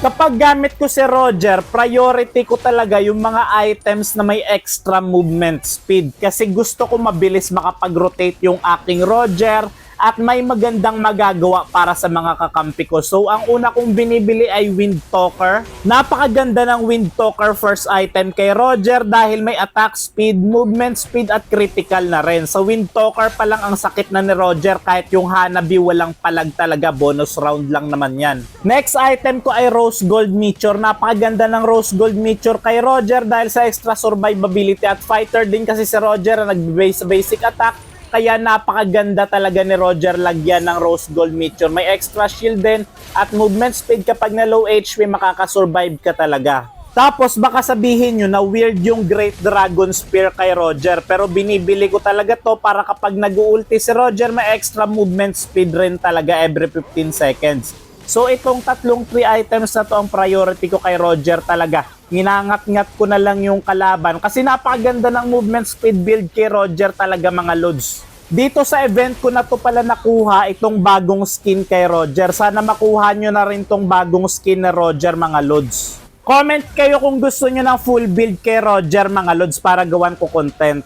Kapag gamit ko si Roger, priority ko talaga yung mga items na may extra movement speed kasi gusto ko mabilis makapag-rotate yung aking Roger at may magandang magagawa para sa mga kakampi ko. So, ang una kong binibili ay Windtalker. Napakaganda ng Windtalker first item kay Roger dahil may attack speed, movement speed at critical na rin. Sa Windtalker pa lang ang sakit na ni Roger kahit yung Hanabi walang palag talaga, bonus round lang naman yan. Next item ko ay Rose Gold Meteor. Napakaganda ng Rose Gold Meteor kay Roger dahil sa extra survivability at fighter din kasi si Roger na nag-base sa basic attack. Kaya napakaganda talaga ni Roger lagyan ng Rose Gold Meteor. May extra shield din at movement speed kapag na low HP makakasurvive ka talaga. Tapos baka sabihin nyo na weird yung Great Dragon Spear kay Roger pero binibili ko talaga to para kapag nag-ulti si Roger may extra movement speed rin talaga every 15 seconds. So itong tatlong 3 items na to ang priority ko kay Roger talaga. Ginangat-ngat ko na lang yung kalaban kasi napakaganda ng movement speed build kay Roger talaga mga lods. Dito sa event ko na to pala nakuha itong bagong skin kay Roger. Sana makuha nyo na rin tong bagong skin na Roger mga lods. Comment kayo kung gusto nyo ng full build kay Roger mga lods para gawan ko content.